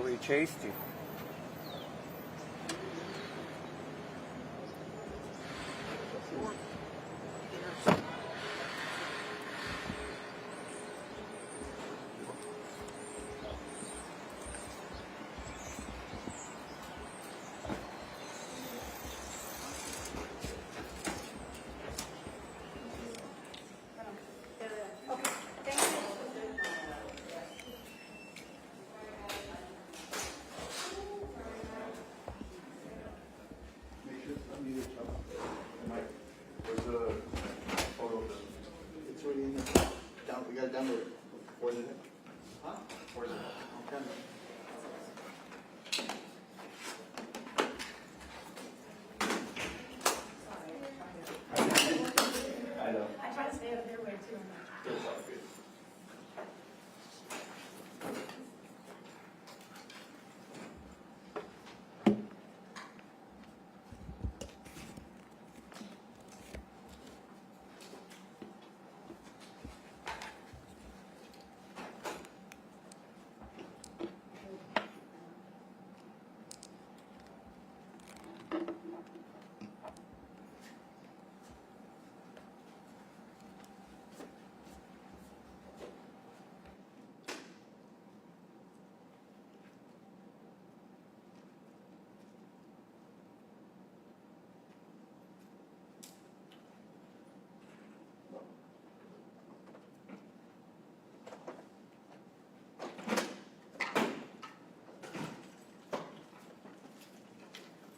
We chased you. Where's the photo of this? It's already in there. We got it downloaded. Where's it? Huh? Where's it? Okay. I know. I try to stay out of their way too. It's all good.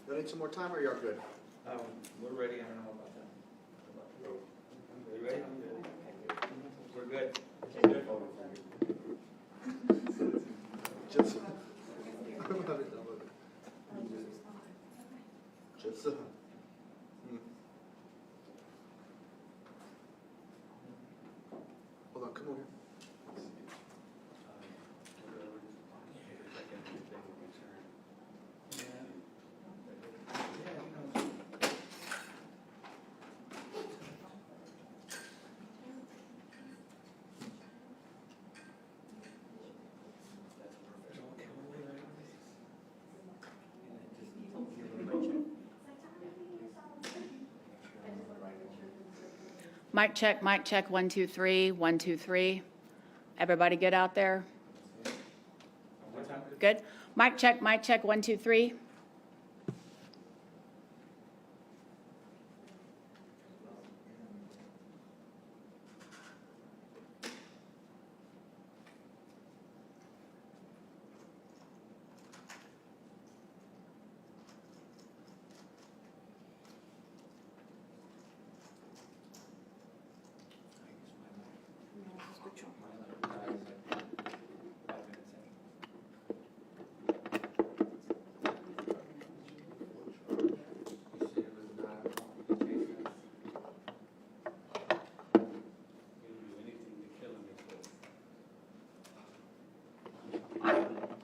You need some more time, or you're good? We're ready. I don't know about that. Are you ready? We're good. Just. I don't have it downloaded. Just. Hold on, come over here. Mic check, 1, 2, 3, 1, 2, 3. Everybody good out there? Good? Mic check, 1, 2, 3.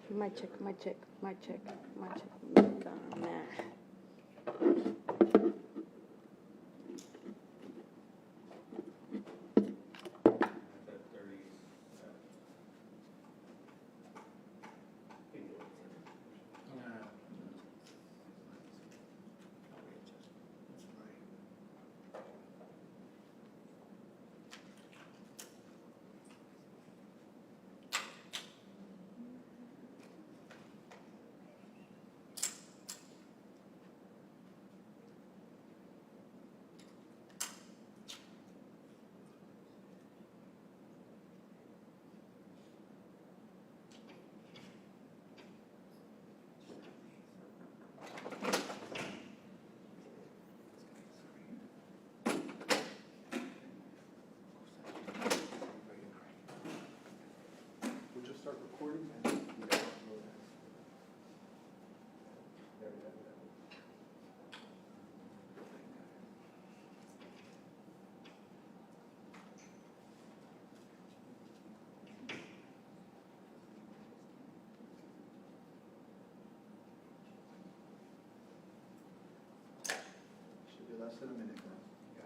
Mic check, mic check, mic check, mic check. Nah. We'll just start recording and we got to upload it. There we go. Should be less than a minute now. There we go.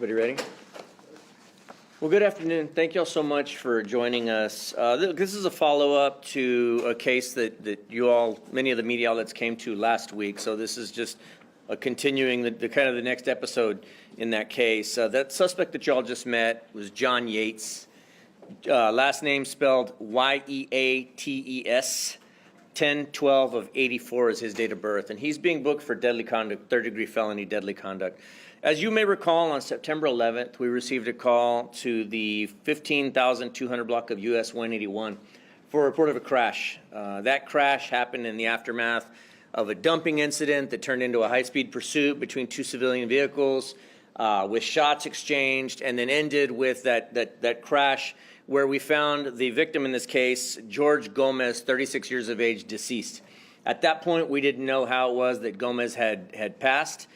Everybody ready? Well, good afternoon. Thank you all so much for joining us. This is a follow-up to a case that you all, many of the media outlets came to last week. So this is just a continuing the kind of the next episode in that case. That suspect that you all just met was John Yates. Last name spelled Y-E-A-T-E-S. 10/12 of 84 is his date of birth, and he's being booked for deadly conduct, third-degree felony deadly conduct. As you may recall, on September 11th, we received a call to the 15,200 block of US 181 for a report of a crash. That crash happened in the aftermath of a dumping incident that turned into a high-speed pursuit between two civilian vehicles, with shots exchanged, and then ended with that crash where we found the victim in this case, George Gomez, 36 years of age, deceased. At that point, we didn't know how it was that Gomez had passed.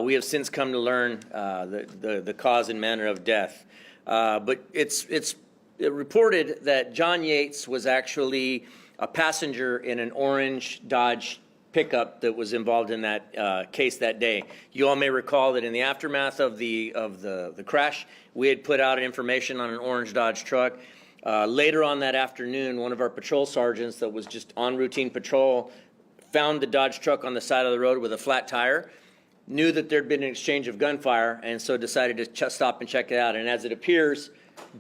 We have since come to learn the cause and manner of death. But it's reported that John Yates was actually a passenger in an orange Dodge pickup that was involved in that case that day. You all may recall that in the aftermath of the crash, we had put out information on an orange Dodge truck. Later on that afternoon, one of our patrol sergeants that was just on routine patrol found the Dodge truck on the side of the road with a flat tire, knew that there'd been an exchange of gunfire, and so decided to stop and check it out. And as it appears,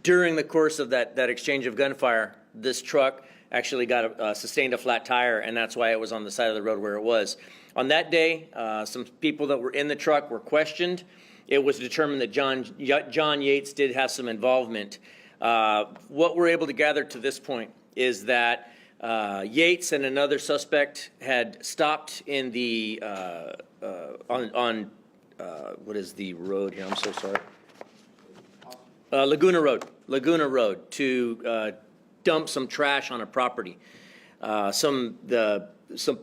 during the course of that exchange of gunfire, this truck actually sustained a flat tire, and that's why it was on the side of the road where it was. On that day, some people that were in the truck were questioned. It was determined that John Yates did have some involvement. What we're able to gather to this point is that Yates and another suspect had stopped in the on what is the road here? I'm so sorry. Laguna Road to dump some trash on a property. Some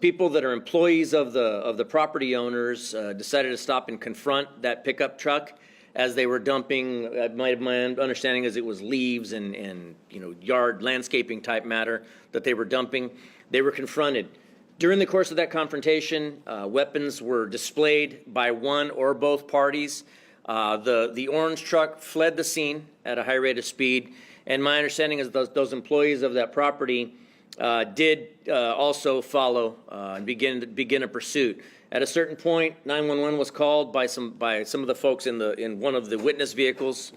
people that are employees of the property owners decided to stop and confront that pickup truck as they were dumping. My understanding is it was leaves and yard landscaping type matter that they were dumping. They were confronted. During the course of that confrontation, weapons were displayed by one or both parties. The orange truck fled the scene at a high rate of speed. And my understanding is those employees of that property did also follow and begin a pursuit. At a certain point, 911 was called by some of the folks in one of the witness vehicles,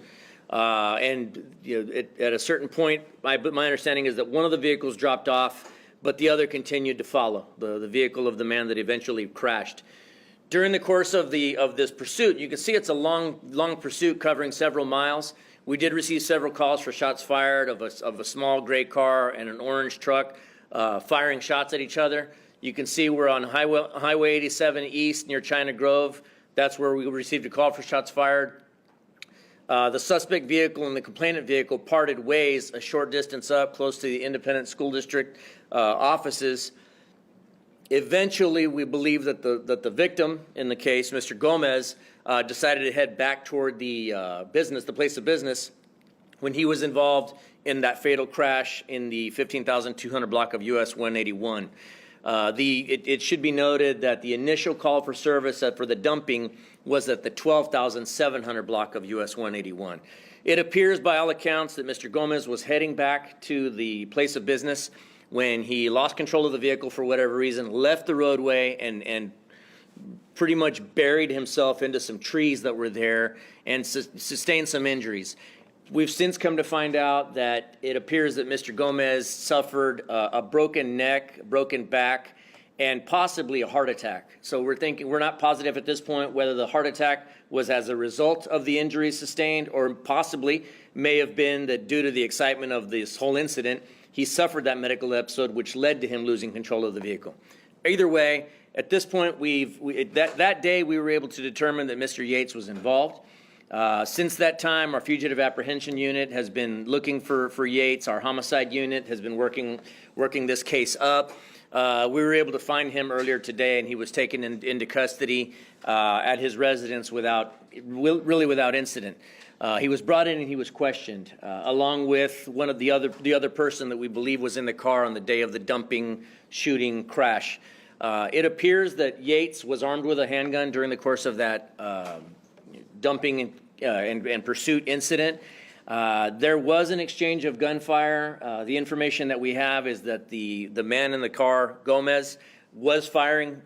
and at a certain point, my understanding is that one of the vehicles dropped off, but the other continued to follow the vehicle of the man that eventually crashed. During the course of this pursuit, you can see it's a long pursuit covering several miles. We did receive several calls for shots fired of a small gray car and an orange truck firing shots at each other. You can see we're on Highway 87 East near China Grove. That's where we received a call for shots fired. The suspect vehicle and the complainant vehicle parted ways a short distance up, close to the Independent School District offices. Eventually, we believe that the victim in the case, Mr. Gomez, decided to head back toward the place of business, when he was involved in that fatal crash in the 15,200 block of US 181. It should be noted that the initial call for service for the dumping was at the 12,700 block of US 181. It appears by all accounts that Mr. Gomez was heading back to the place of business when he lost control of the vehicle for whatever reason, left the roadway, and pretty much buried himself into some trees that were there and sustained some injuries. We've since come to find out that it appears that Mr. Gomez suffered a broken neck, broken back, and possibly a heart attack. So we're not positive at this point whether the heart attack was as a result of the injuries sustained, or possibly may have been that due to the excitement of this whole incident, he suffered that medical episode which led to him losing control of the vehicle. Either way, at this point, that day we were able to determine that Mr. Yates was involved. Since that time, our fugitive apprehension unit has been looking for Yates. Our homicide unit has been working this case up. We were able to find him earlier today, and he was taken into custody at his residence without incident. He was brought in and he was questioned, along with one of the other person that we believe was in the car on the day of the dumping shooting crash. It appears that Yates was armed with a handgun during the course of that dumping and pursuit incident. There was an exchange of gunfire. The information that we have is that the man in the car, Gomez, was firing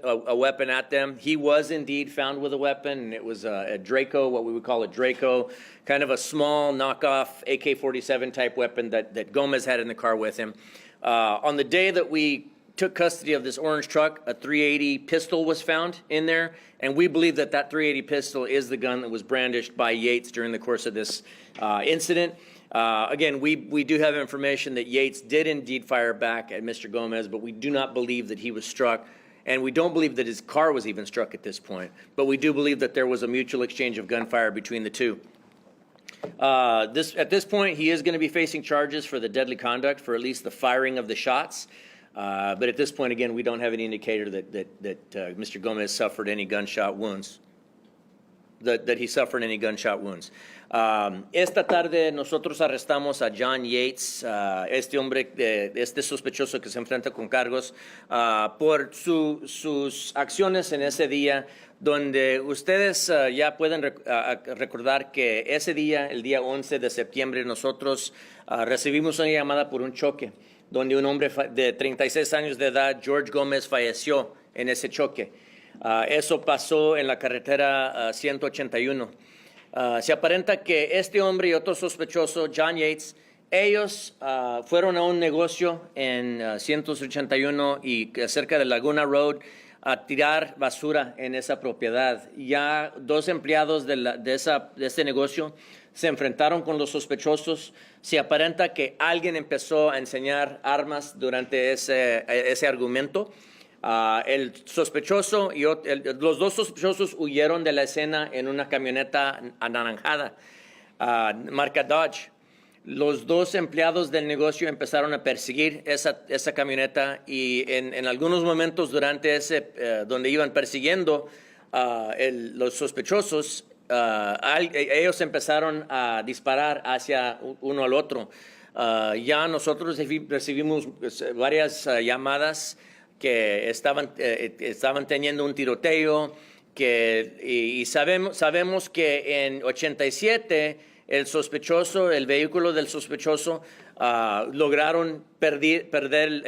a weapon at them. He was indeed found with a weapon, and it was a Draco, what we would call a Draco, kind of a small knockoff AK-47 type weapon that Gomez had in the car with him. On the day that we took custody of this orange truck, a .380 pistol was found in there, and we believe that that .380 pistol is the gun that was brandished by Yates during the course of this incident. Again, we do have information that Yates did indeed fire back at Mr. Gomez, but we do not believe that he was struck, and we don't believe that his car was even struck at this point. But we do believe that there was a mutual exchange of gunfire between the two. At this point, he is going to be facing charges for the deadly conduct for at least the firing of the shots. But at this point, again, we don't have any indicator that Mr. Gomez suffered any gunshot wounds. That he suffered any gunshot wounds. Esta tarde nosotros arrestamos a John Yates, este hombre, este sospechoso que se enfrenta con cargos por sus acciones en ese día, donde ustedes ya pueden recordar que ese día, el día 11 de septiembre, nosotros recibimos una llamada por un choque, donde un hombre de 36 años de edad, George Gómez, falleció en ese choque. Eso pasó en la carretera 181. Se aparenta que este hombre y otro sospechoso, John Yates, ellos fueron a un negocio en 181 y cerca de Laguna Road a tirar basura en esa propiedad. Ya dos empleados de este negocio se enfrentaron con los sospechosos. Se aparenta que alguien empezó a enseñar armas durante ese argumento. El sospechoso y los dos sospechosos huyeron de la escena en una camioneta anaranjada, marca Dodge. Los dos empleados del negocio empezaron a perseguir esa camioneta y en algunos momentos durante donde iban persiguiendo los sospechosos, ellos empezaron a disparar hacia uno al otro. Ya nosotros recibimos varias llamadas que estaban teniendo un tiroteo, y sabemos que en 87 el vehículo del sospechoso lograron perder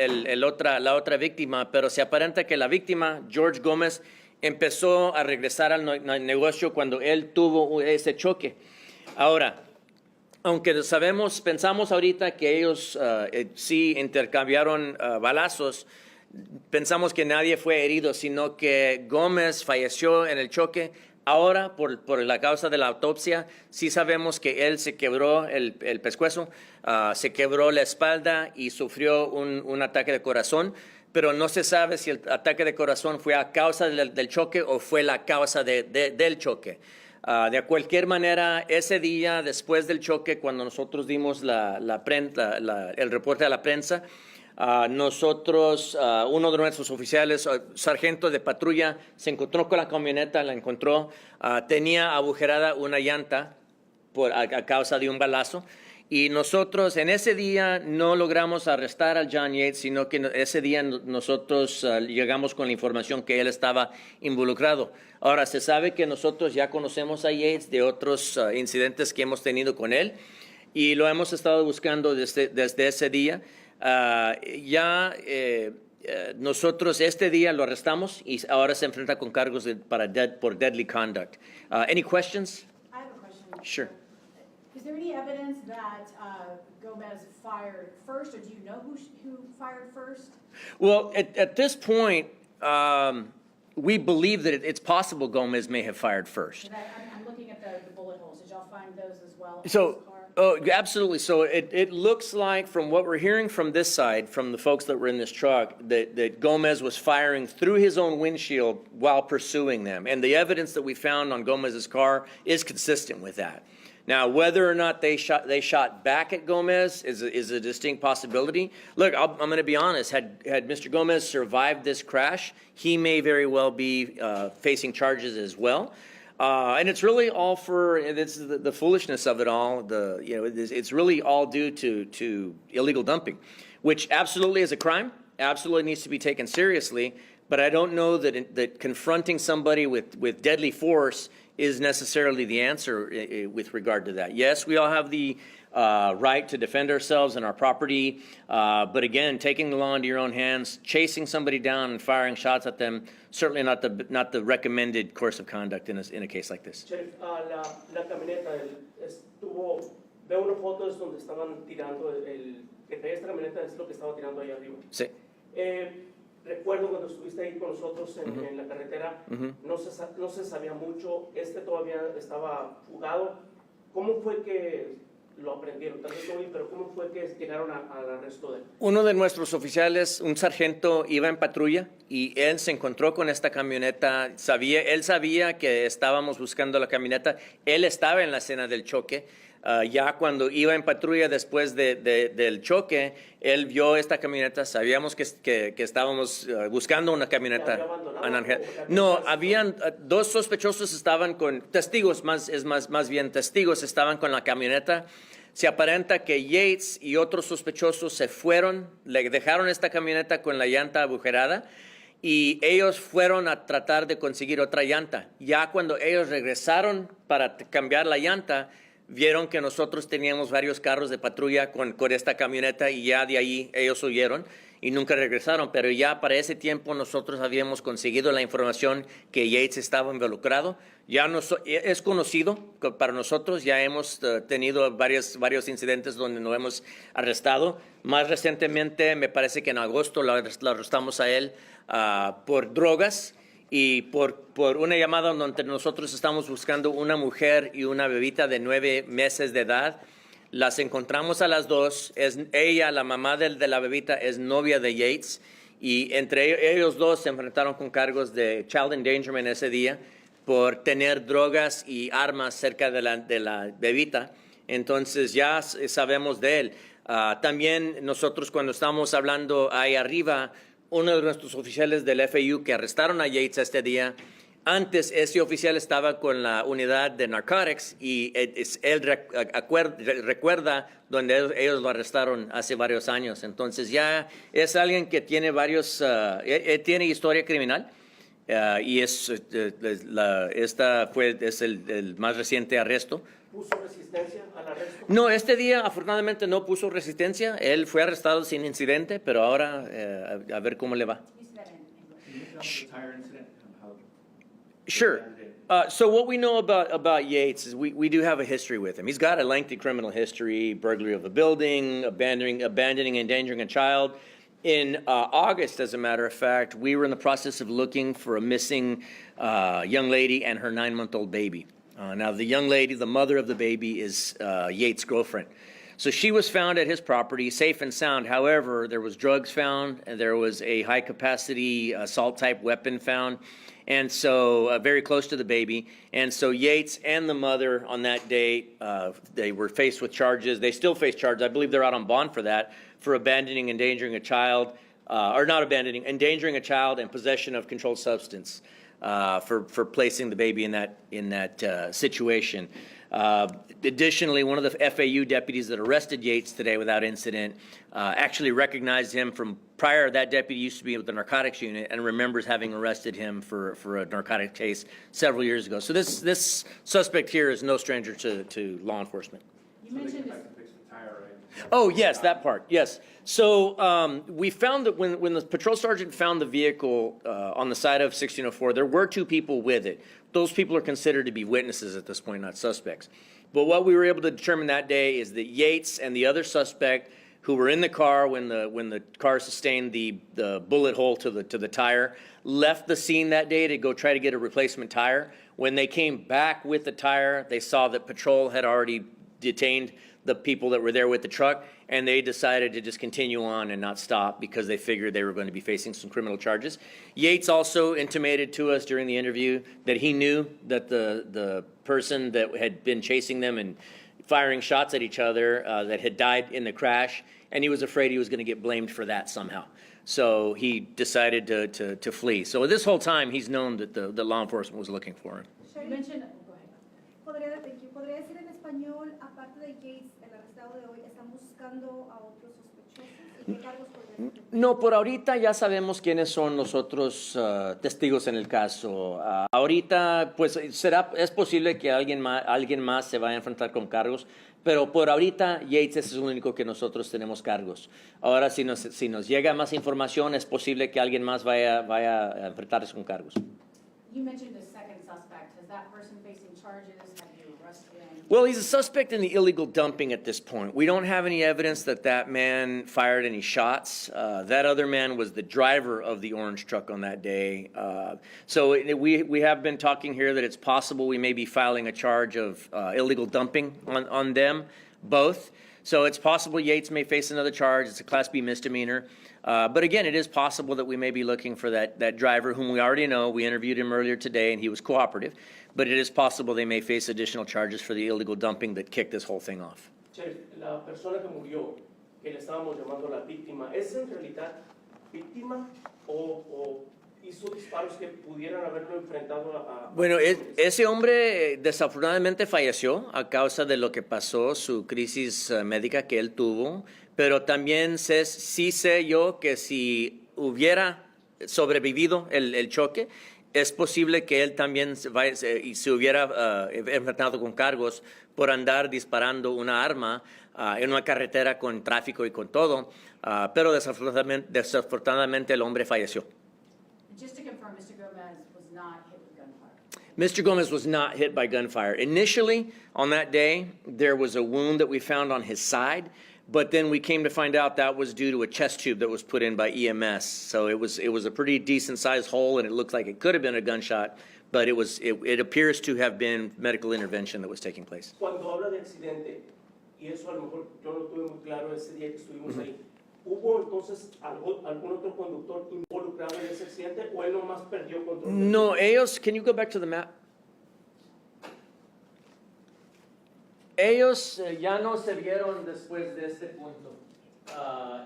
la otra víctima, pero se aparenta que la víctima, George Gómez, empezó a regresar al negocio cuando él tuvo ese choque. Ahora, aunque pensamos ahorita que ellos sí intercambiaron balazos, pensamos que nadie fue herido, sino que Gómez falleció en el choque. Ahora, por la causa de la autopsia, sí sabemos que él se quebró el pescuezo, se quebró la espalda y sufrió un ataque de corazón, pero no se sabe si el ataque de corazón fue a causa del choque o fue la causa del choque. De cualquier manera, ese día, después del choque, cuando nosotros dimos el reporte a la prensa, nosotros, uno de nuestros oficiales, sargento de patrulla, se encontró con la camioneta, la encontró, tenía agujerada una llanta a causa de un balazo. Y nosotros en ese día no logramos arrestar al John Yates, sino que ese día nosotros llegamos con la información que él estaba involucrado. Ahora, se sabe que nosotros ya conocemos a Yates de otros incidentes que hemos tenido con él y lo hemos estado buscando desde ese día. Nosotros este día lo arrestamos y ahora se enfrenta con cargos por deadly conduct. Any questions? I have a question. Sure. Is there any evidence that Gomez fired first, or do you know who fired first? Well, at this point, we believe that it's possible Gomez may have fired first. I'm looking at the bullet holes. Did y'all find those as well? in So, his car? oh, absolutely. So it looks like, from what we're hearing from this side, from the folks that were in this truck, that Gomez was firing through his own windshield while pursuing them. And the evidence that we found on Gomez's car is consistent with that. Now, whether or not they shot back at Gomez is a distinct possibility. Look, I'm going to be honest. Had Mr. Gomez survived this crash, he may very well be facing charges as well. And it's really all it's the foolishness of it all. It's really all due to illegal dumping, which absolutely is a crime. Absolutely needs to be taken seriously. But I don't know that confronting somebody with deadly force is necessarily the answer with regard to that. Yes, we all have the right to defend ourselves and our property, but again, taking the law into your own hands, chasing somebody down and firing shots at them, certainly not the recommended course of conduct in a case like this. Sheriff, la camioneta veo unas fotos donde estaban tirando, el que traía esta camioneta es lo que estaba tirando ahí arriba. Sí. Recuerdo cuando estuviste ahí con nosotros en la carretera, no se sabía mucho, todavía estaba fugado. ¿Cómo fue que lo aprendieron? Tal vez no vi, pero ¿cómo fue que llegaron al arresto de él? Uno de nuestros oficiales, un sargento, iba en patrulla y él se encontró con esta camioneta. Él sabía que estábamos buscando la camioneta. Él estaba en la escena del choque. Ya cuando iba en patrulla después del choque, él vio esta camioneta. Sabíamos que estábamos buscando una camioneta. No, habían dos sospechosos estaban con testigos, más bien testigos estaban con la camioneta. Se aparenta que Yates y otros sospechosos se fueron, le dejaron esta camioneta con la llanta agujerada y ellos fueron a tratar de conseguir otra llanta. Ya cuando ellos regresaron para cambiar la llanta, vieron que nosotros teníamos varios carros de patrulla con esta camioneta y ya de ahí ellos huyeron y nunca regresaron. Pero ya para ese tiempo nosotros habíamos conseguido la información que Yates estaba involucrado. Ya es conocido para nosotros, ya hemos tenido varios incidentes donde nos hemos arrestado. Más recientemente, me parece que en agosto lo arrestamos a él por drogas. Y por una llamada donde nosotros estamos buscando una mujer y una bebita de 9 meses de edad, las encontramos a las dos. Ella, la mamá de la bebita, es novia de Yates. Y entre ellos dos se enfrentaron con cargos de child endangerment ese día por tener drogas y armas cerca de la bebita. Entonces ya sabemos de él. También nosotros cuando estamos hablando ahí arriba, uno de nuestros oficiales del FAU que arrestaron a Yates este día, antes ese oficial estaba con la unidad de narcotics y él recuerda donde ellos lo arrestaron hace varios años. Entonces ya es alguien que tiene tiene historia criminal y es el más reciente arresto. ¿Puso resistencia al arresto? No, este día afortunadamente no puso resistencia. Él fue arrestado sin incidente, pero ahora a ver cómo le va. Sure. So what we know about Yates is we do have a history with him. He's got a lengthy criminal history: burglary of a building, abandoning, endangering a child. In August, as a matter of fact, we were in the process of looking for a missing young lady and her 9-month-old baby. Now, the young lady, the mother of the baby, is Yates' girlfriend. So she was found at his property, safe and sound. However, there was drugs found, and there was a high-capacity assault-type weapon found, and so very close to the baby. And so Yates and the mother on that date, they were faced with charges. They still face charges. I believe they're out on bond for that, for abandoning, endangering a child, or not abandoning, endangering a child and possession of controlled substance. For placing the baby in that situation. Additionally, one of the FAU deputies that arrested Yates today without incident actually recognized him from prior. That deputy used to be with the narcotics unit and remembers having arrested him for a narcotic case several years ago. So this suspect here is no stranger to law enforcement. You mentioned this. Oh, yes, that part, yes. So we found that when the patrol sergeant found the vehicle on the side of 1604, there were 2 people with it. Those people are considered to be witnesses at this point, not suspects. But what we were able to determine that day is that Yates and the other suspect who were in the car when the car sustained the bullet hole to the tire left the scene that day to go try to get a replacement tire. When they came back with the tire, they saw that patrol had already detained the people that were there with the truck, and they decided to just continue on and not stop because they figured they were going to be facing some criminal charges. Yates also intimated to us during the interview that he knew that the person that had been chasing them and firing shots at each other that had died in the crash, and he was afraid he was going to get blamed for that somehow. So he decided to flee. So this whole time, he's known that the law enforcement was looking for him. You mentioned, go ahead. ¿Podría decir en español, aparte de Yates, el arrestado de hoy, están buscando a otros sospechosos? ¿Y qué cargos podrían No, por ahorita ya sabemos quiénes son los otros testigos en el caso. Ahorita, pues, es posible que alguien más se vaya a enfrentar con cargos, pero por ahorita Yates es el único que nosotros tenemos cargos. Ahora, si nos llega más información, es posible que alguien más vaya a enfrentarse con cargos. You mentioned the second suspect. Has that person facing charges? Have you arrested him? Well, he's a suspect in the illegal dumping at this point. We don't have any evidence that man fired any shots. That other man was the driver of the orange truck on that day. So we have been talking here that it's possible we may be filing a charge of illegal dumping on them, both. So it's possible Yates may face another charge. It's a Class B misdemeanor. But again, it is possible that we may be looking for that driver whom we already know. We interviewed him earlier today, and he was cooperative. But it is possible they may face additional charges for the illegal dumping that kicked this whole thing off. Sheriff, la persona que murió, que le estábamos llamando la víctima, ¿es en realidad víctima o hizo disparos que pudieran haberlo enfrentado a... Bueno, ese hombre desafortunadamente falleció a causa de lo que pasó, su crisis médica que él tuvo, pero también sí sé yo que si hubiera sobrevivido el choque, es posible que él también se hubiera enfrentado con cargos por andar disparando una arma en una carretera con tráfico y con todo, pero desafortunadamente el hombre falleció. Just to confirm, Mr. Gomez was not hit with gunfire. Mr. Gomez was not hit by gunfire. Initially, on that day, there was a wound that we found on his side, but then we came to find out that was due to a chest tube that was put in by EMS. So it was a pretty decent-sized hole, and it looked like it could have been a gunshot, but it appears to have been medical intervention that was taking place. Cuando habla de accidente, y eso a lo mejor yo no tuve muy claro ese día que estuvimos ahí, ¿hubo entonces algún otro conductor involucrado en ese accidente o él nomás perdió control? No, can you go back to the map? Ellos ya no se vieron después de este punto.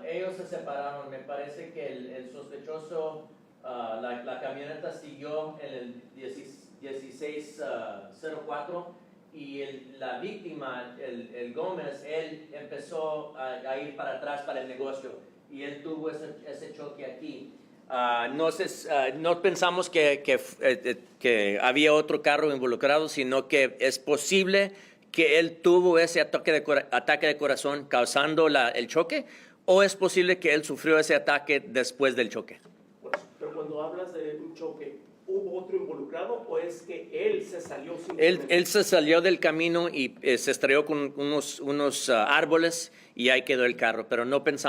Ellos se separaron. Me parece que el sospechoso, la camioneta siguió en el 1604 y la víctima, el Gómez, él empezó a ir para atrás para el negocio y él tuvo ese choque aquí. No pensamos que había otro carro involucrado, sino que es posible que él tuvo ese ataque de corazón causando el choque, o es posible que él sufrió ese ataque después del choque. Pero cuando hablas de un choque, ¿hubo otro involucrado o es que él se salió Él se salió del camino y se estrelló con unos árboles y ahí quedó el carro, pero no pensamos